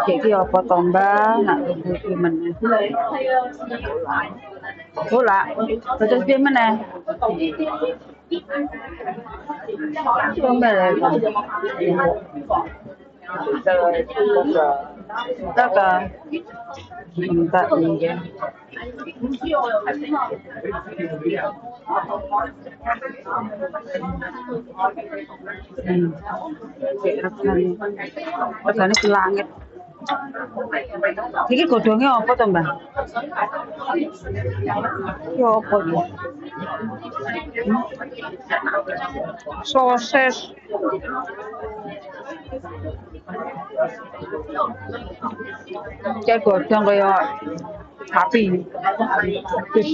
Iki apa to, Mbak? Nak tuku iki meneh. Bola. Terus piye meneh? Coba ya. Taka. Minta iya. Regane. Regane selangit. Iki godhonge apa to, Mbak? Iki apa iki? Sosis. Kayak godhong kaya sapi. Terus